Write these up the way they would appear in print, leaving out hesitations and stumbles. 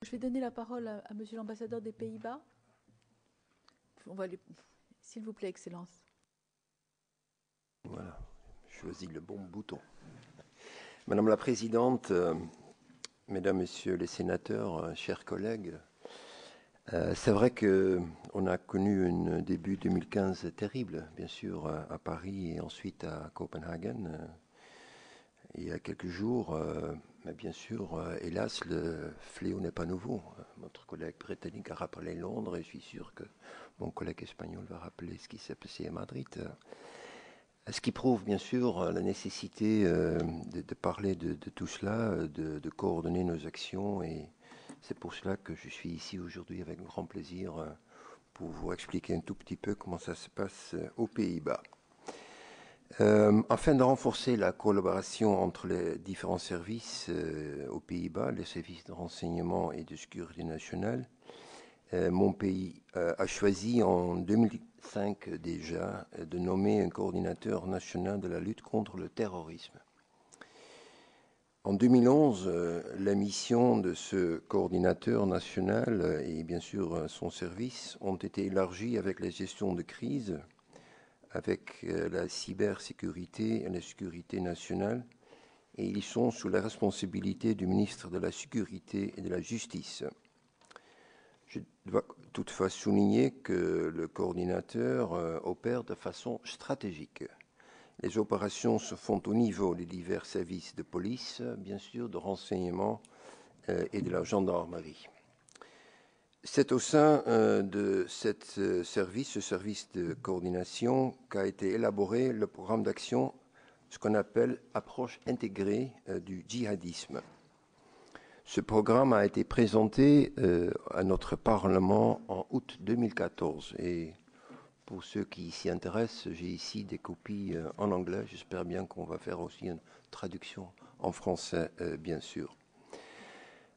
Je vais donner la parole à Monsieur l'ambassadeur des Pays-Bas. S'il vous plaît, Excellence. Voilà, choisis le bon bouton. Madame la Présidente, Mesdames, Messieurs les sénateurs, chers collègues, c'est vrai qu'on a connu un début 2015 terrible, bien sûr, à Paris et ensuite à Copenhague. Il y a quelques jours, mais bien sûr, hélas, le fléau n'est pas nouveau. Notre collègue britannique a rappelé Londres et je suis sûr que mon collègue espagnol va rappeler ce qui s'est passé à Madrid. Ce qui prouve bien sûr la nécessité de parler de tout cela, de coordonner nos actions, et c'est pour cela que je suis ici aujourd'hui avec grand plaisir pour vous expliquer un tout petit peu comment ça se passe aux Pays-Bas. Afin de renforcer la collaboration entre les différents services aux Pays-Bas, les services de renseignement et de sécurité nationale, mon pays a choisi en 2005 déjà de nommer un coordinateur national de la lutte contre le terrorisme. En 2011, la mission de ce coordinateur national et bien sûr son service ont été élargies avec la gestion de crise, avec la cybersécurité et la sécurité nationale, et ils sont sous la responsabilité du ministre de la Sécurité et de la Justice. Je dois toutefois souligner que le coordinateur opère de façon stratégique. Les opérations se font au niveau des divers services de police, bien sûr, de renseignement et de la gendarmerie. C'est au sein de ce service de coordination, qu'a été élaboré le programme d'action, ce qu'on appelle approche intégrée du djihadisme. Ce programme a été présenté à notre Parlement en août 2014 et pour ceux qui s'y intéressent, j'ai ici des copies en anglais. J'espère bien qu'on va faire aussi une traduction en français, bien sûr.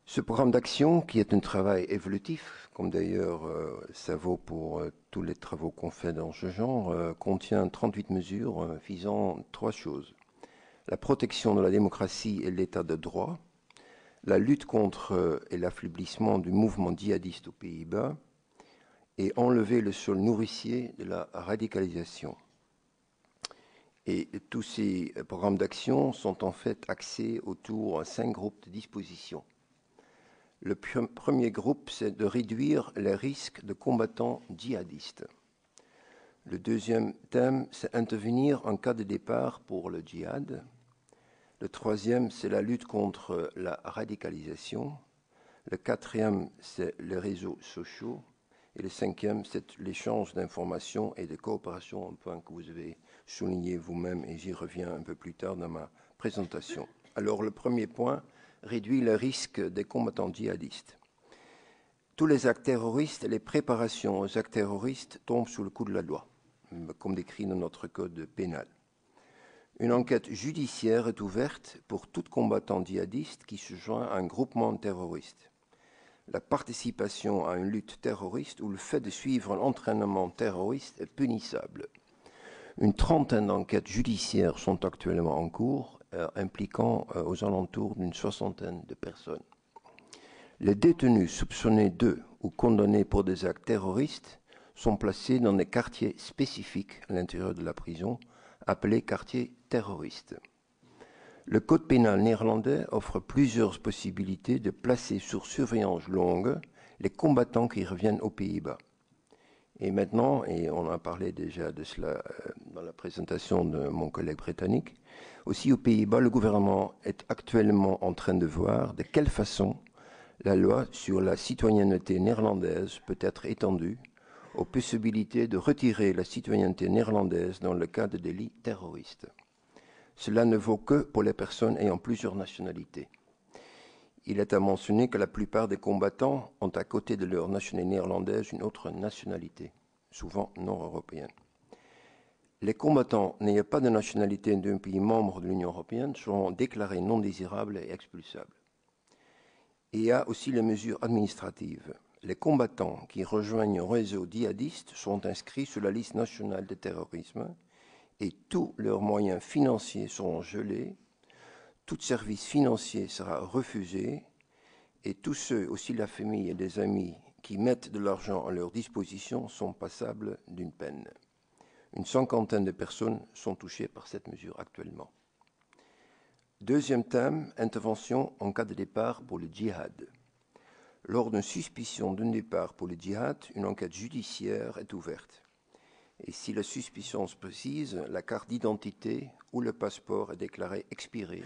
Ce programme d'action, qui est un travail évolutif, comme d'ailleurs ça vaut pour tous les travaux qu'on fait dans ce genre, contient 38 mesures visant 3 choses. La protection de la démocratie et l'état de droit, la lutte contre et l'affaiblissement du mouvement djihadiste aux Pays-Bas et enlever le sol nourricier de la radicalisation. Et tous ces programmes d'action sont en fait axés autour de 5 groupes de dispositions. Le premier groupe, c'est de réduire les risques de combattants djihadistes. Le deuxième thème, c'est intervenir en cas de départ pour le djihad. Le troisième, c'est la lutte contre la radicalisation. Le quatrième, c'est les réseaux sociaux. Et le cinquième, c'est l'échange d'informations et de coopération, un point que vous avez souligné vous-même et j'y reviens un peu plus tard dans ma présentation. Alors, le premier point, réduire le risque des combattants djihadistes. Tous les actes terroristes et les préparations aux actes terroristes tombent sous le coup de la loi, comme décrit dans notre code pénal. Une enquête judiciaire est ouverte pour tout combattant djihadiste qui se joint à un groupement terroriste. La participation à une lutte terroriste ou le fait de suivre un entraînement terroriste est punissable. Une trentaine d'enquêtes judiciaires sont actuellement en cours, impliquant aux alentours d'une soixantaine de personnes. Les détenus soupçonnés de ou condamnés pour des actes terroristes sont placés dans des quartiers spécifiques à l'intérieur de la prison, appelés quartiers terroristes. Le code pénal néerlandais offre plusieurs possibilités de placer sous surveillance longue les combattants qui reviennent aux Pays-Bas. Et maintenant, et on a parlé déjà de cela dans la présentation de mon collègue britannique, aussi aux Pays-Bas, le gouvernement est actuellement en train de voir de quelle façon la loi sur la citoyenneté néerlandaise peut être étendue aux possibilités de retirer la citoyenneté néerlandaise dans le cas de délits terroristes. Cela ne vaut que pour les personnes ayant plusieurs nationalités. Il est à mentionner que la plupart des combattants ont à côté de leur nationalité néerlandaise une autre nationalité, souvent nord-européenne. Les combattants n'ayant pas de nationalité d'un pays membre de l'Union européenne seront déclarés non désirables et expulsables. Et il y a aussi les mesures administratives. Les combattants qui rejoignent un réseau djihadiste sont inscrits sur la liste nationale de terrorisme et tous leurs moyens financiers seront gelés, tout service financier sera refusé et tous ceux, aussi la famille et des amis, qui mettent de l'argent à leur disposition sont passables d'une peine. Une cinquantaine de personnes sont touchées par cette mesure actuellement. Deuxième thème, intervention en cas de départ pour le djihad. Lors d'une suspicion d'un départ pour le djihad, une enquête judiciaire est ouverte. Et si la suspicion se précise, la carte d'identité ou le passeport est déclaré expiré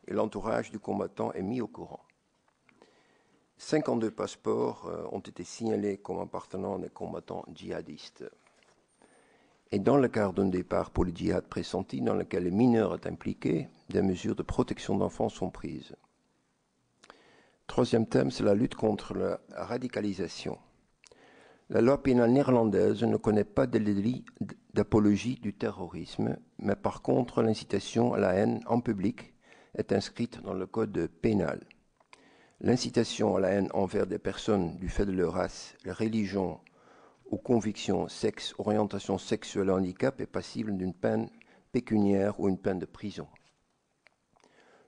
et l'entourage du combattant est mis au courant. 52 passeports ont été signalés comme appartenant à des combattants djihadistes. Et dans le cas d'un départ pour le djihad pressenti dans lequel le mineur est impliqué, des mesures de protection d'enfants sont prises. Troisième thème, c'est la lutte contre la radicalisation. La loi pénale néerlandaise ne connaît pas de délit d'apologie du terrorisme, mais par contre l'incitation à la haine en public est inscrite dans le code pénal. L'incitation à la haine envers des personnes du fait de leur race, religion ou conviction, sexe, orientation sexuelle ou handicap est passible d'une peine pécuniaire ou une peine de prison.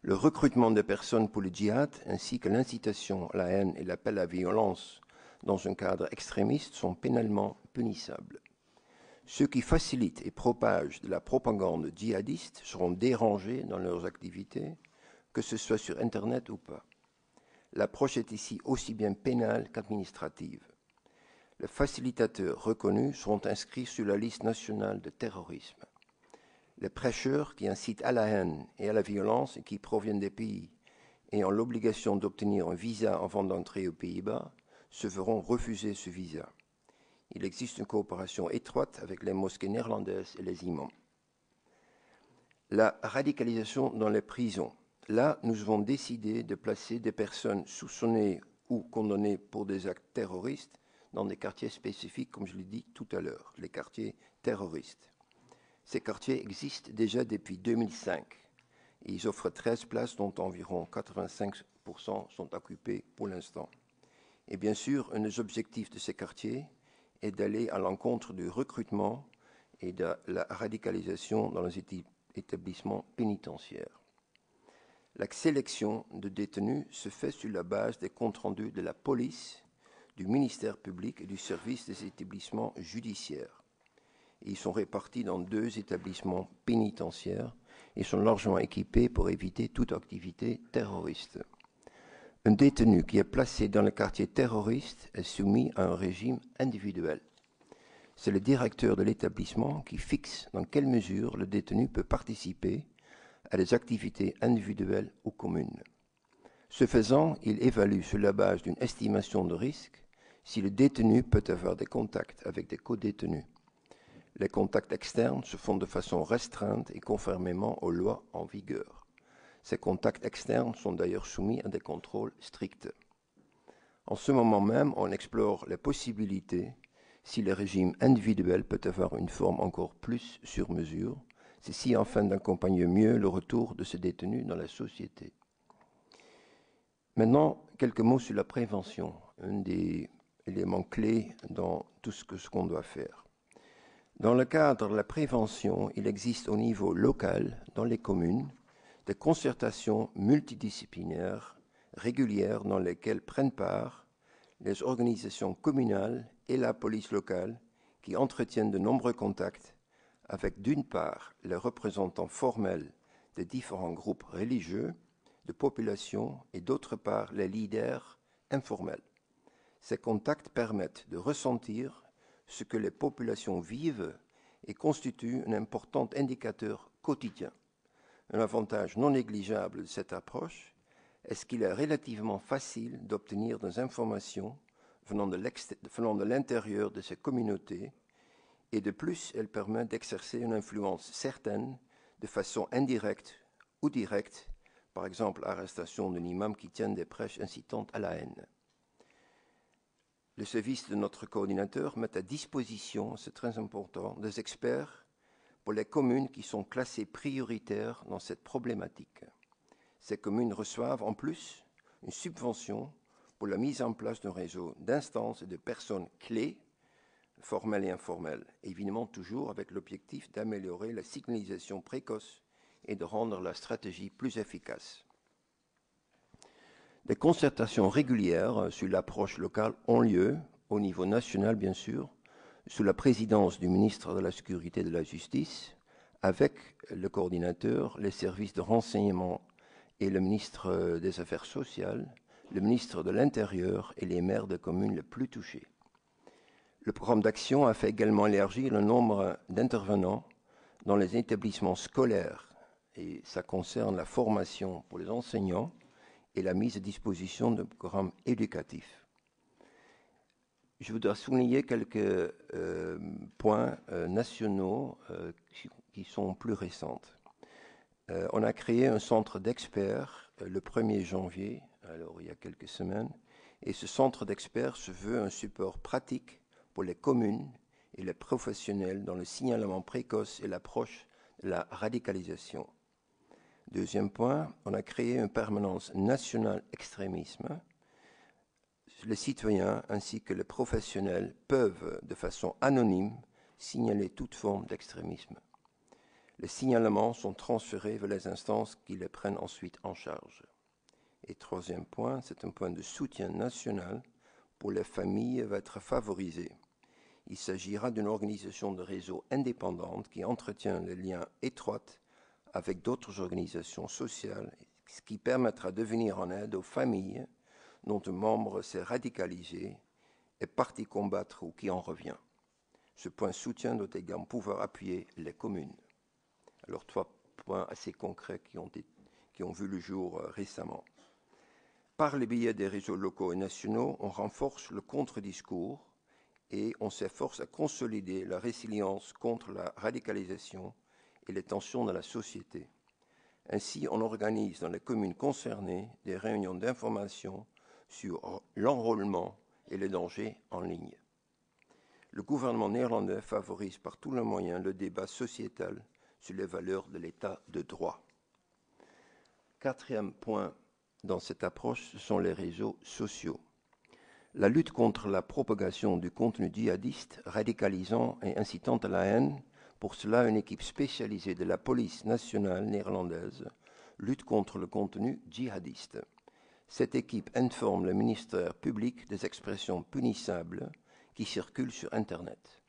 Le recrutement des personnes pour le djihad ainsi que l'incitation à la haine et l'appel à la violence dans un cadre extrémiste sont pénalement punissables. Ceux qui facilitent et propagent de la propagande djihadiste seront dérangés dans leurs activités, que ce soit sur Internet ou pas. L'approche est ici aussi bien pénale qu'administrative. Les facilitateurs reconnus seront inscrits sur la liste nationale de terrorisme. Les prêcheurs qui incitent à la haine et à la violence et qui proviennent des pays ayant l'obligation d'obtenir un visa avant d'entrer aux Pays-Bas se verront refuser ce visa. Il existe une coopération étroite avec les mosquées néerlandaises et les imams. La radicalisation dans les prisons. Là, nous avons décidé de placer des personnes soupçonnées ou condamnées pour des actes terroristes dans des quartiers spécifiques, comme je l'ai dit tout à l'heure, les quartiers terroristes. Ces quartiers existent déjà depuis 2005 et ils offrent 13 places dont environ 85% sont occupées pour l'instant. Et bien sûr, un des objectifs de ces quartiers est d'aller à l'encontre du recrutement et de la radicalisation dans les établissements pénitentiaires. La sélection de détenus se fait sur la base des comptes rendus de la police, du ministère public et du service des établissements judiciaires. Ils sont répartis dans 2 établissements pénitentiaires et sont largement équipés pour éviter toute activité terroriste. Un détenu qui est placé dans le quartier terroriste est soumis à un régime individuel. C'est le directeur de l'établissement qui fixe dans quelle mesure le détenu peut participer à des activités individuelles ou communes. Ce faisant, il évalue sur la base d'une estimation de risque si le détenu peut avoir des contacts avec des co-détenus. Les contacts externes se font de façon restreinte et conformément aux lois en vigueur. Ces contacts externes sont d'ailleurs soumis à des contrôles stricts. En ce moment même, on explore les possibilités si le régime individuel peut avoir une forme encore plus sur mesure, ceci afin d'accompagner mieux le retour de ces détenus dans la société. Maintenant, quelques mots sur la prévention, un des éléments clés dans tout ce qu'on doit faire. Dans le cadre de la prévention, il existe au niveau local, dans les communes, des concertations multidisciplinaires régulières dans lesquelles prennent part les organisations communales et la police locale qui entretiennent de nombreux contacts avec d'une part les représentants formels des différents groupes religieux, de population et d'autre part les leaders informels. Ces contacts permettent de ressentir ce que les populations vivent et constituent un important indicateur quotidien. Un avantage non négligeable de cette approche est qu'il est relativement facile d'obtenir des informations venant de l'intérieur de ces communautés et de plus, elle permet d'exercer une influence certaine de façon indirecte ou directe, par exemple l'arrestation d'un imam qui tient des prêches incitantes à la haine. Le service de notre coordinateur met à disposition, c'est très important, des experts pour les communes qui sont classées prioritaires dans cette problématique. Ces communes reçoivent en plus une subvention pour la mise en place d'un réseau d'instances et de personnes clés, formelles et informelles, évidemment toujours avec l'objectif d'améliorer la signalisation précoce et de rendre la stratégie plus efficace. Des concertations régulières sur l'approche locale ont lieu, au niveau national bien sûr, sous la présidence du ministre de la Sécurité et de la Justice, avec le coordinateur, les services de renseignement et le ministre des Affaires sociales, le ministre de l'Intérieur et les maires des communes les plus touchées. Le programme d'action a fait également élargir le nombre d'intervenants dans les établissements scolaires, et ça concerne la formation pour les enseignants et la mise à disposition de programmes éducatifs. Je voudrais souligner quelques points nationaux qui sont plus récents. On a créé un centre d'experts le 1er janvier, alors il y a quelques semaines, et ce centre d'experts se veut un support pratique pour les communes et les professionnels dans le signalement précoce et l'approche de la radicalisation. Deuxième point, on a créé une permanence nationale extrémisme. Les citoyens ainsi que les professionnels peuvent, de façon anonyme, signaler toute forme d'extrémisme. Les signalements sont transférés vers les instances qui les prennent ensuite en charge. Et troisième point, c'est un point de soutien national pour les familles va être favorisé. Il s'agira d'une organisation de réseau indépendante qui entretient les liens étroits avec d'autres organisations sociales, ce qui permettra de venir en aide aux familles dont un membre s'est radicalisé, est parti combattre ou qui en revient. Ce point soutien doit également pouvoir appuyer les communes. Alors, 3 points assez concrets qui ont vu le jour récemment. Par le biais des réseaux locaux et nationaux, on renforce le contre-discours et on s'efforce à consolider la résilience contre la radicalisation et les tensions dans la société. Ainsi, on organise dans les communes concernées des réunions d'information sur l'enrôlement et les dangers en ligne. Le gouvernement néerlandais favorise par tous les moyens le débat sociétal sur les valeurs de l'état de droit. Quatrième point dans cette approche, ce sont les réseaux sociaux. La lutte contre la propagation du contenu djihadiste, radicalisant et incitant à la haine. Pour cela, une équipe spécialisée de la police nationale néerlandaise lutte contre le contenu djihadiste. Cette équipe informe le ministère public des expressions punissables qui circulent sur Internet.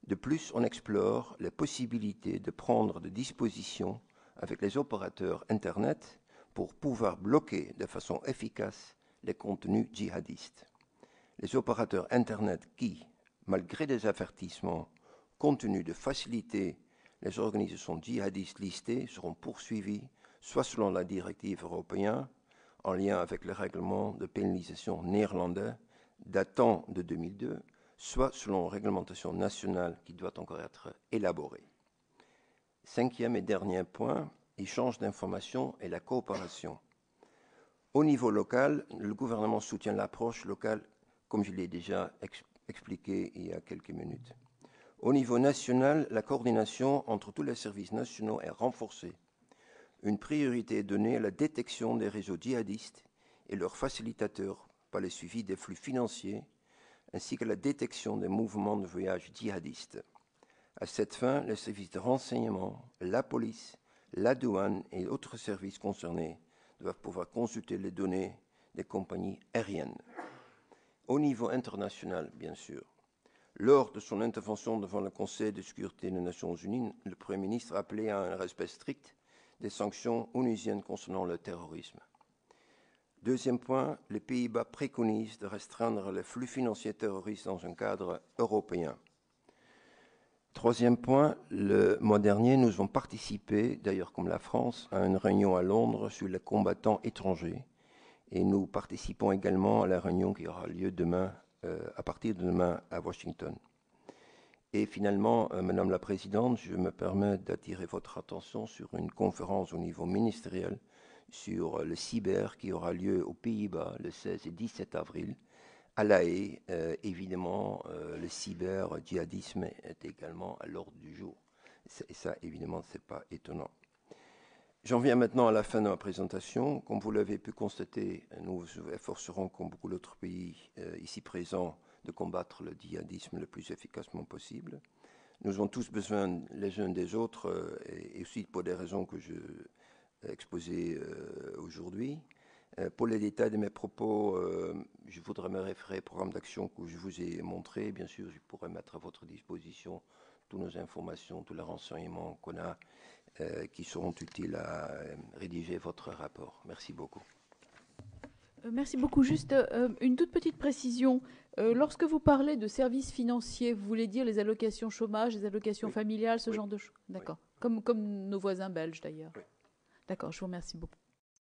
De plus, on explore les possibilités de prendre des dispositions avec les opérateurs Internet pour pouvoir bloquer de façon efficace les contenus djihadistes. Les opérateurs Internet qui, malgré des avertissements, compte tenu de faciliter les organisations djihadistes listées, seront poursuivis soit selon la directive européenne, en lien avec le règlement de pénalisation néerlandais datant de 2002, soit selon une réglementation nationale qui doit encore être élaborée. Cinquième et dernier point, échange d'informations et la coopération. Au niveau local, le gouvernement soutient l'approche locale, comme je l'ai déjà expliqué il y a quelques minutes. Au niveau national, la coordination entre tous les services nationaux est renforcée. Une priorité est donnée à la détection des réseaux djihadistes et leurs facilitateurs par le suivi des flux financiers, ainsi que la détection des mouvements de voyage djihadistes. À cette fin, les services de renseignement, la police, la douane et autres services concernés doivent pouvoir consulter les données des compagnies aériennes. Au niveau international, bien sûr, lors de son intervention devant le Conseil de sécurité des Nations Unies, le Premier ministre a appelé à un respect strict des sanctions onusiennes concernant le terrorisme. Deuxième point, les Pays-Bas préconisent de restreindre les flux financiers terroristes dans un cadre européen. Troisième point, le mois dernier, nous avons participé, d'ailleurs comme la France, à une réunion à Londres sur les combattants étrangers. Et nous participons également à la réunion qui aura lieu demain, à partir de demain à Washington. Et finalement, Madame la Présidente, je me permets d'attirer votre attention sur une conférence au niveau ministériel sur le cyber qui aura lieu aux Pays-Bas le 16 et 17 avril. À La Haye, évidemment, le cyber-djihadisme est également à l'ordre du jour. Et ça, évidemment, ce n'est pas étonnant. J'en viens maintenant à la fin de ma présentation. Comme vous l'avez pu constater, nous nous efforcerons, comme beaucoup d'autres pays ici présents, de combattre le djihadisme le plus efficacement possible. Nous avons tous besoin les uns des autres, et aussi pour des raisons que je exposées aujourd'hui. Pour les détails de mes propos, je voudrais me référer au programme d'action que je vous ai montré. Bien sûr, je pourrais mettre à votre disposition toutes nos informations, tous les renseignements qu'on a qui seront utiles à rédiger votre rapport. Merci beaucoup. Merci beaucoup. Juste une toute petite précision. Lorsque vous parlez de services financiers, vous voulez dire les allocations chômage, les allocations familiales, ce genre de choses? D'accord. Comme nos voisins belges d'ailleurs. Oui. D'accord, je vous remercie beaucoup.